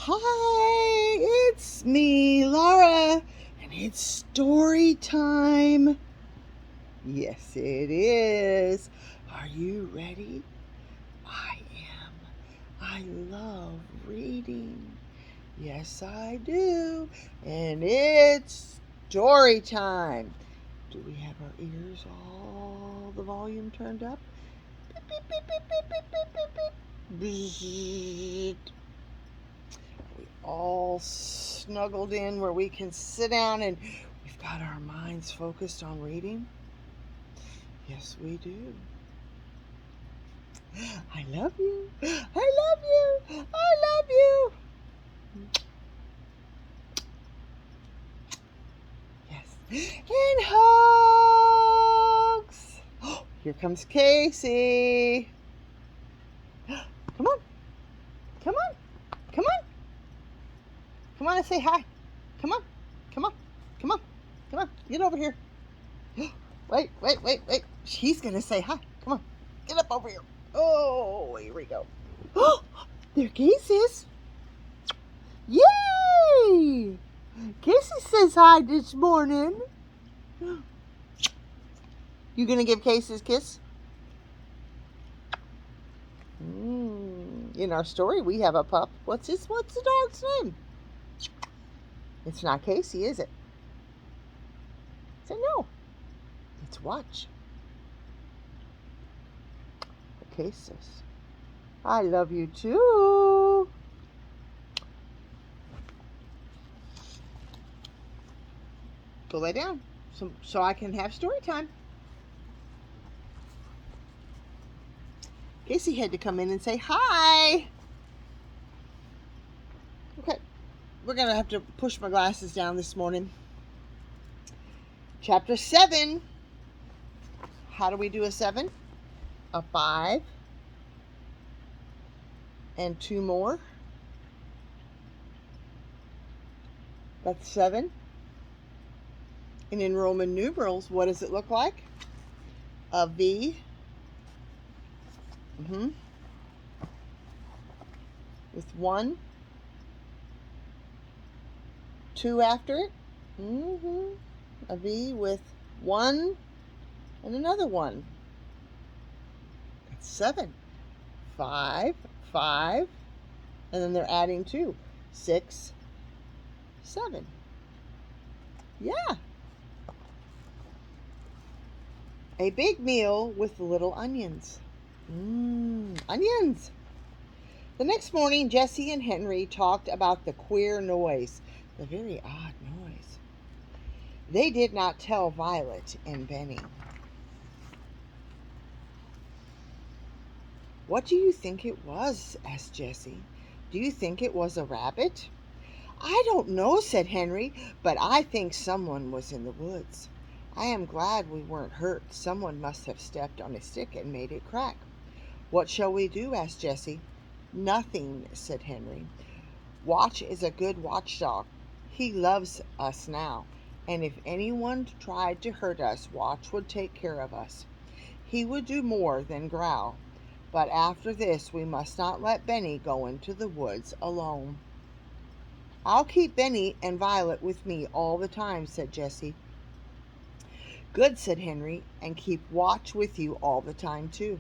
Hi, it's me, Laura, and it's story time. Yes, it is. Are you ready? I am. I love reading. Yes, I do. And it's story time. Do we have our ears all the volume turned up? Beep, beep, beep, beep, beep, beep, beep, beep, beep. Bzzzt. We all snuggled in where we can sit down and we've got our minds focused on reading. Yes, we do. I love you. I love you. I love you. Yes. And hugs. Here comes Casey. Come on. Come on. Come on. Come on and say hi. Come on. Come on. Come on. Come on. Get over here. Wait. She's going to say hi. Come on. Get up over here. Oh, here we go. There Casey is. Yay! Casey says hi this morning. You going to give Casey a kiss? In our story, we have a pup. What's the dog's name? It's not Casey, is it? Say no. It's Watch. Okay, sis. I love you too. Go lay down so I can have story time. Casey had to come in and say hi. Okay, we're going to have to push my glasses down this morning. Chapter 7. How do we do a 7? A 5. And 2 more. That's 7. And in Roman numerals, what does it look like? A V. With 1, 2 after it. A V with 1 and another 1. That's 7. 5, 5, and then they're adding 2. 6, 7. Yeah. A big meal with little onions. Onions. The next morning, Jessie and Henry talked about the queer noise, the very odd noise. They did not tell Violet and Benny. What do you think it was? Asked Jessie. Do you think it was a rabbit? I don't know, said Henry, but I think someone was in the woods. I am glad we weren't hurt. Someone must have stepped on a stick and made it crack. What shall we do? Asked Jessie. Nothing, said Henry. Watch is a good watchdog. He loves us now, and if anyone tried to hurt us, Watch would take care of us. He would do more than growl. But after this, we must not let Benny go into the woods alone. I'll keep Benny and Violet with me all the time, said Jessie. Good, said Henry, and keep Watch with you all the time, too.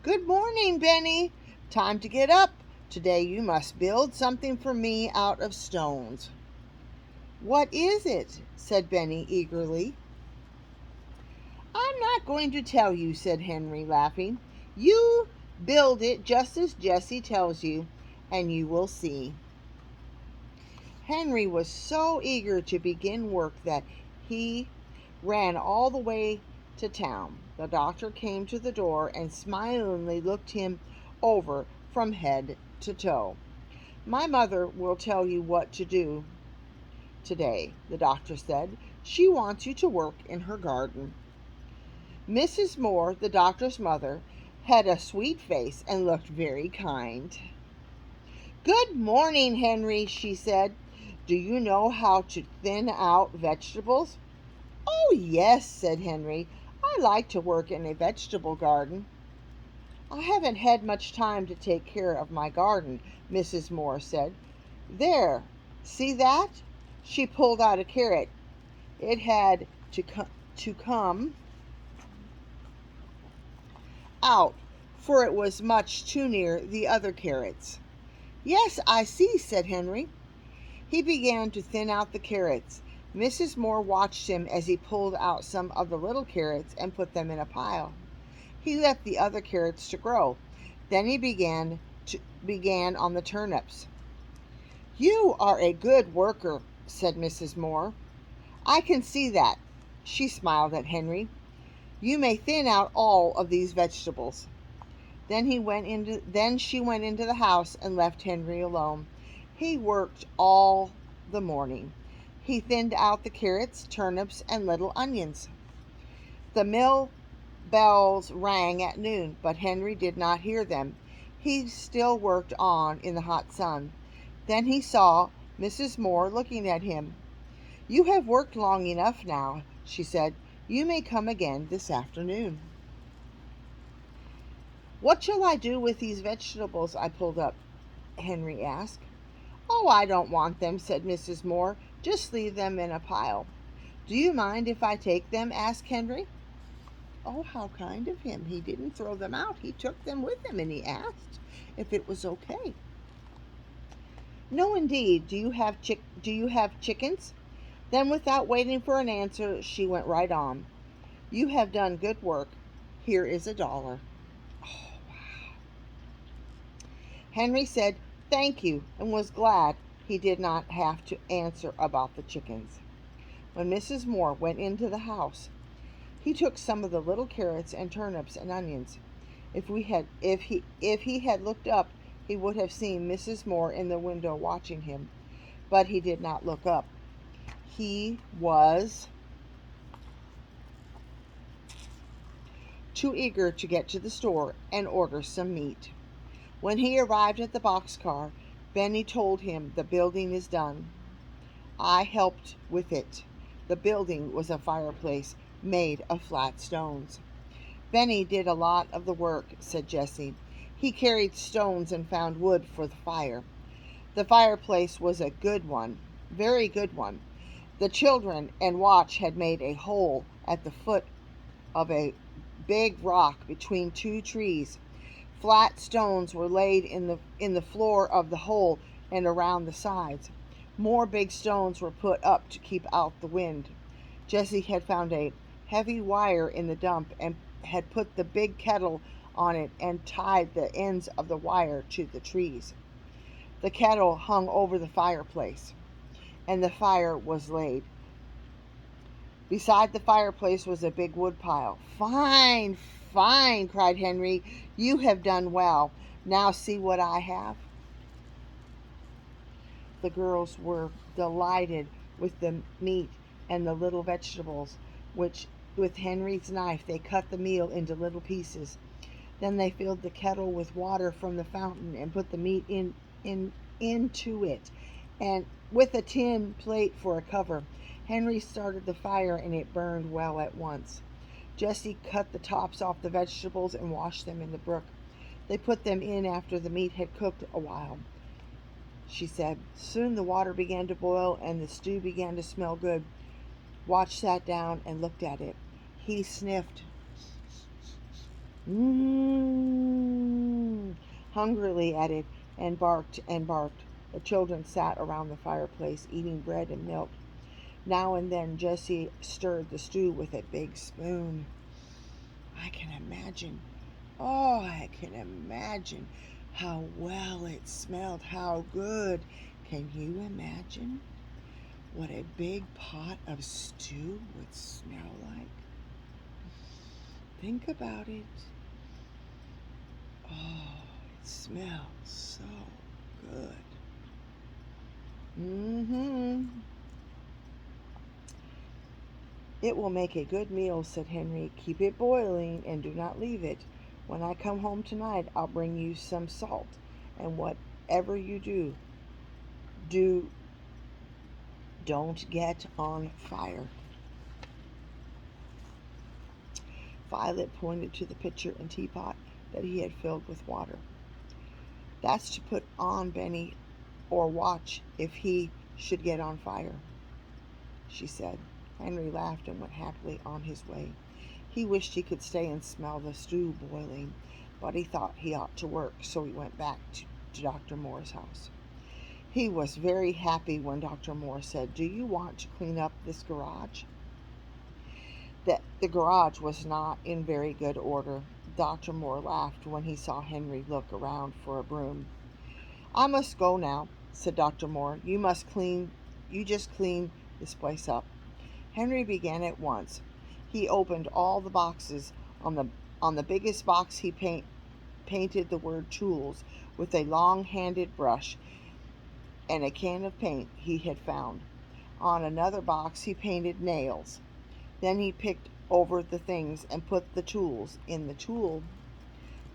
Good morning, Benny. Time to get up. Today you must build something for me out of stones. What is it? Said Benny eagerly. I'm not going to tell you, said Henry, laughing. You build it just as Jessie tells you, and you will see. Henry was so eager to begin work that he ran all the way to town. The doctor came to the door and smilingly looked him over from head to toe. My mother will tell you what to do today, the doctor said. She wants you to work in her garden. Mrs. Moore, the doctor's mother, had a sweet face and looked very kind. Good morning, Henry, she said. Do you know how to thin out vegetables? Oh, yes, said Henry. I like to work in a vegetable garden. I haven't had much time to take care of my garden, Mrs. Moore said. There, see that? She pulled out a carrot. It had to come out, for it was much too near the other carrots. Yes, I see, said Henry. He began to thin out the carrots. Mrs. Moore watched him as he pulled out some of the little carrots and put them in a pile. He left the other carrots to grow. Then he began on the turnips. You are a good worker, said Mrs. Moore. I can see that. She smiled at Henry. You may thin out all of these vegetables. Then she went into the house and left Henry alone. He worked all the morning. He thinned out the carrots, turnips, and little onions. The mill bells rang at noon, but Henry did not hear them. He still worked on in the hot sun. Then he saw Mrs. Moore looking at him. You have worked long enough now, she said. You may come again this afternoon. What shall I do with these vegetables I pulled up? Henry asked. Oh, I don't want them, said Mrs. Moore. Just leave them in a pile. Do you mind if I take them? Asked Henry. Oh, how kind of him. He didn't throw them out. He took them with him and he asked if it was okay. No, indeed. Do you have chickens? Then, without waiting for an answer, she went right on. You have done good work. Here is $1. Oh, wow. Henry said thank you and was glad he did not have to answer about the chickens. When Mrs. Moore went into the house, he took some of the little carrots and turnips and onions. If he had looked up, he would have seen Mrs. Moore in the window watching him. But he did not look up. He was too eager to get to the store and order some meat. When he arrived at the boxcar, Benny told him the building is done. I helped with it. The building was a fireplace made of flat stones. Benny did a lot of the work, said Jessie. He carried stones and found wood for the fire. The fireplace was a good one, very good one. The children and Watch had made a hole at the foot of a big rock between two trees. Flat stones were laid in the floor of the hole and around the sides. More big stones were put up to keep out the wind. Jessie had found a heavy wire in the dump and had put the big kettle on it and tied the ends of the wire to the trees. The kettle hung over the fireplace, and the fire was laid. Beside the fireplace was a big wood pile. Fine, fine, cried Henry. You have done well. Now see what I have. The girls were delighted with the meat and the little vegetables, which with Henry's knife they cut the meal into little pieces. Then they filled the kettle with water from the fountain and put the meat into it, and with a tin plate for a cover. Henry started the fire and it burned well at once. Jessie cut the tops off the vegetables and washed them in the brook. They put them in after the meat had cooked a while, she said. Soon the water began to boil and the stew began to smell good. Watch sat down and looked at it. He sniffed hungrily at it and barked and barked. The children sat around the fireplace eating bread and milk. Now and then Jessie stirred the stew with a big spoon. I can imagine how well it smelled, how good. Can you imagine what a big pot of stew would smell like? Think about it. Oh, it smells so good. It will make a good meal, said Henry. Keep it boiling and do not leave it. When I come home tonight, I'll bring you some salt. And whatever you don't get on fire. Violet pointed to the pitcher and teapot that he had filled with water. That's to put on, Benny. or watch if he should get on fire," she said. Henry laughed and went happily on his way. He wished he could stay and smell the stew boiling, but he thought he ought to work, so he went back to Dr. Moore's house. He was very happy when Dr. Moore said, "Do you want to clean up this garage?" The garage was not in very good order. Dr. Moore laughed when he saw Henry look around for a broom. "I must go now," said Dr. Moore. You just clean this place up." Henry began at once. He opened all the boxes. On the biggest box he painted the word tools with a long-handled brush and a can of paint he had found. On another box he painted nails. Then he picked over the things and put the tools in the tool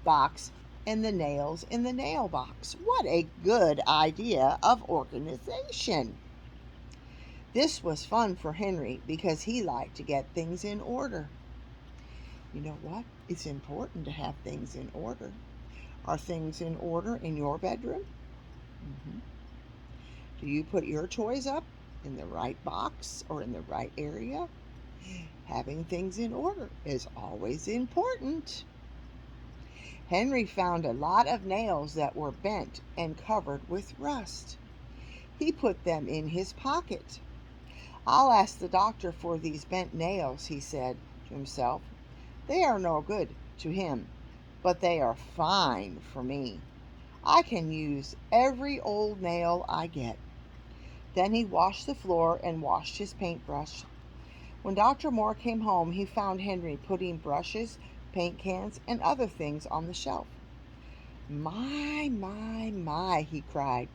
box and the nails in the nail box. What a good idea of organization! This was fun for Henry because he liked to get things in order. You know what? It's important to have things in order. Are things in order in your bedroom? Mm-hmm. Do you put your toys up in the right box or in the right area? Having things in order is always important. Henry found a lot of nails that were bent and covered with rust. He put them in his pocket. "I'll ask the doctor for these bent nails," he said to himself. "They are no good to him, but they are fine for me. I can use every old nail I get." Then he washed the floor and washed his paintbrush. When Dr. Moore came home, he found Henry putting brushes, paint cans, and other things on the shelf. My," he cried.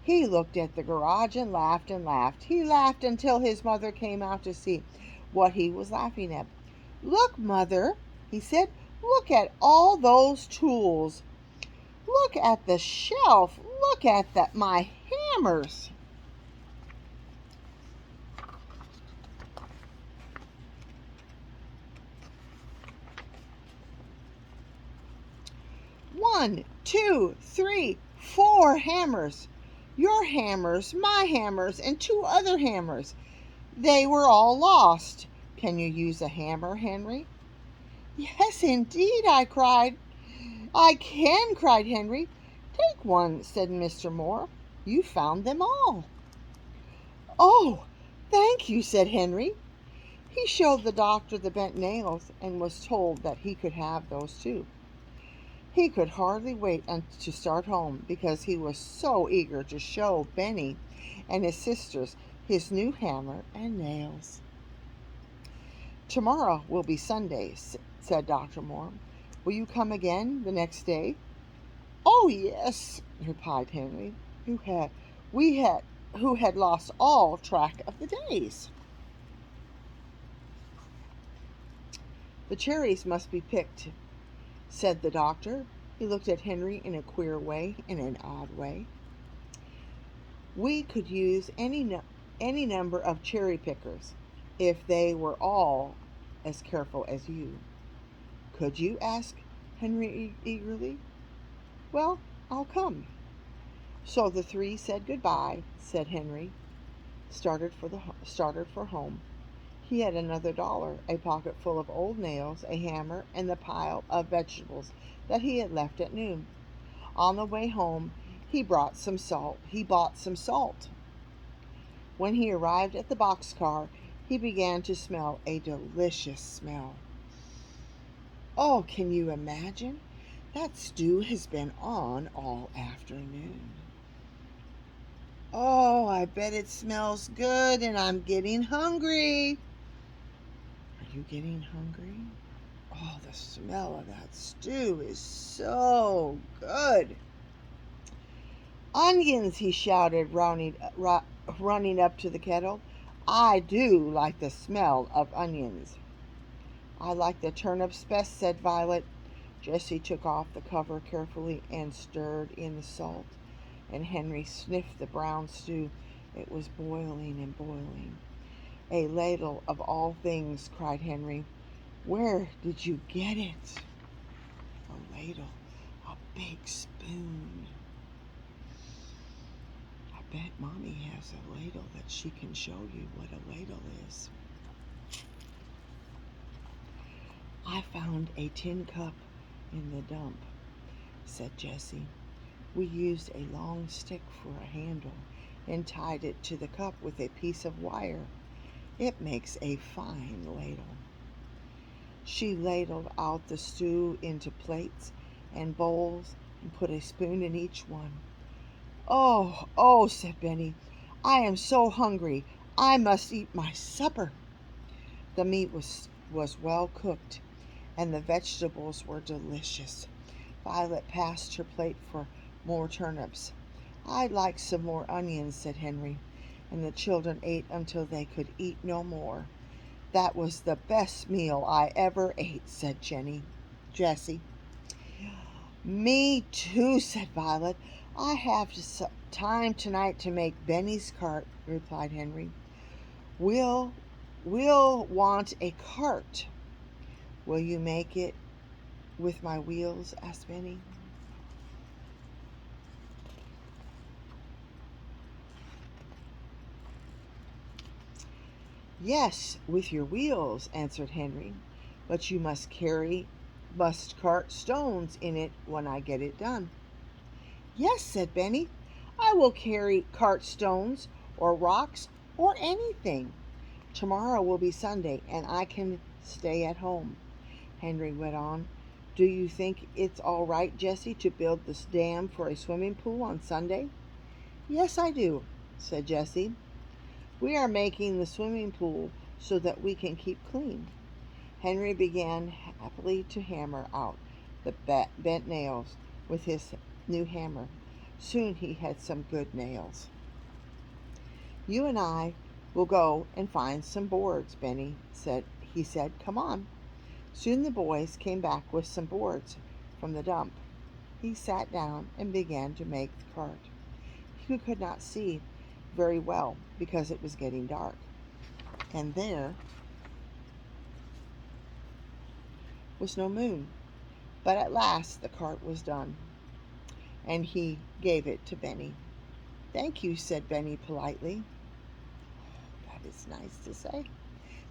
He looked at the garage and laughed and laughed. He laughed until his mother came out to see what he was laughing at. "Look, Mother," he said, "look at all those tools. Look at the shelf. Look at my hammers." "1, 2, 3, 4 hammers. Your hammers, my hammers, and 2 other hammers. They were all lost. Can you use a hammer, Henry?" "Yes, indeed," I cried. "I can," cried Henry. "Take one," said Mr. Moore. "You found them all." "Oh, thank you," said Henry. He showed the doctor the bent nails and was told that he could have those too. He could hardly wait to start home because he was so eager to show Benny and his sisters his new hammer and nails. "Tomorrow will be Sunday," said Dr. Moore. "Will you come again the next day?" "Oh, yes," replied Henry, who had lost all track of the days. "The cherries must be picked," said the doctor. He looked at Henry in a queer way, in an odd way. "We could use any number of cherry pickers if they were all as careful as you." "Could you?" asked Henry eagerly. "Well, I'll come." So the three said goodbye, said Henry, started for home. He had another $1, a pocket full of old nails, a hammer, and the pile of vegetables that he had left at noon. On the way home, he bought some salt. When he arrived at the boxcar, he began to smell a delicious smell. Oh, can you imagine? That stew has been on all afternoon. Oh, I bet it smells good and I'm getting hungry. Are you getting hungry? Oh, the smell of that stew is so good. "Onions!" he shouted, running up to the kettle. "I do like the smell of onions." "I like the turnips best," said Violet. Jessie took off the cover carefully and stirred in the salt, and Henry sniffed the brown stew. It was boiling and boiling. "A ladle of all things," cried Henry. "Where did you get it?" "A ladle, a big spoon." bet Mommy has a ladle that she can show you what a ladle is. I found a tin cup in the dump, said Jessie. We used a long stick for a handle and tied it to the cup with a piece of wire. It makes a fine ladle. She ladled out the stew into plates and bowls and put a spoon in each one. "Oh, oh," said Benny, "I am so hungry. I must eat my supper." The meat was well cooked, and the vegetables were delicious. Violet passed her plate for more turnips. "I'd like some more onions," said Henry, and the children ate until they could eat no more. "That was the best meal I ever ate," said Jessie. "Me too," said Violet. "I have time tonight to make Benny's cart," replied Henry. We'll want a cart." "Will you make it with my wheels?" asked Benny. "Yes, with your wheels," answered Henry, "but you must cart stones in it when I get it done." "Yes," said Benny, "I will cart stones or rocks or anything. Tomorrow will be Sunday, and I can stay at home." Henry went on. "Do you think it's all right, Jessie, to build this dam for a swimming pool on Sunday?" "Yes, I do," said Jessie. "We are making the swimming pool so that we can keep clean." Henry began happily to hammer out the bent nails with his new hammer. Soon he had some good nails. "You and I will go and find some boards," he said. "Come on." Soon the boys came back with some boards from the dump. He sat down and began to make the cart. He could not see very well because it was getting dark, and there was no moon. But at last the cart was done, and he gave it to Benny. "Thank you," said Benny politely. That is nice to say.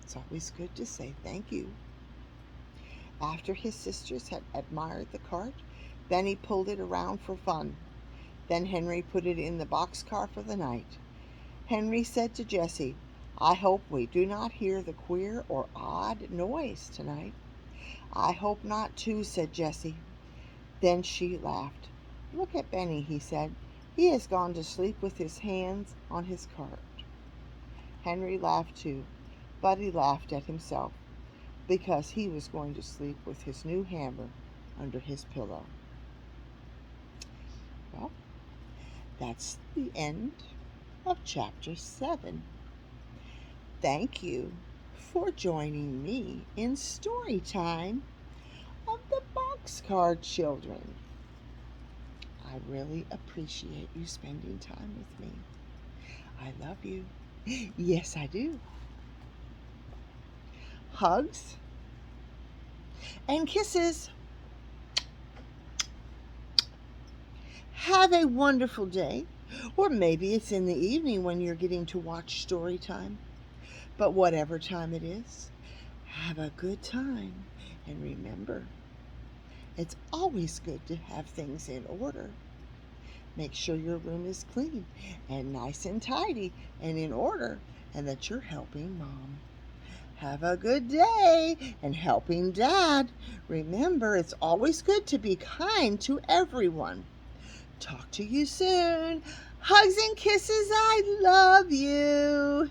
It's always good to say thank you. After his sisters had admired the cart, Benny pulled it around for fun. Then Henry put it in the boxcar for the night. Henry said to Jessie, "I hope we do not hear the queer or odd noise tonight." "I hope not too," said Jessie. Then she laughed. "Look at Benny," he said. "He has gone to sleep with his hands on his cart." Henry laughed too, but he laughed at himself because he was going to sleep with his new hammer under his pillow. Well, that's the end of chapter 7. Thank you for joining me in story time of the Boxcar Children. I really appreciate you spending time with me. I love you. Yes, I do. Hugs and kisses. Have a wonderful day. Or maybe it's in the evening when you're getting to watch story time. But whatever time it is, have a good time. And remember, it's always good to have things in order. Make sure your room is clean and nice and tidy and in order, and that you're helping Mom. Have a good day and helping Dad. Remember, it's always good to be kind to everyone. Talk to you soon. Hugs and kisses. I love you.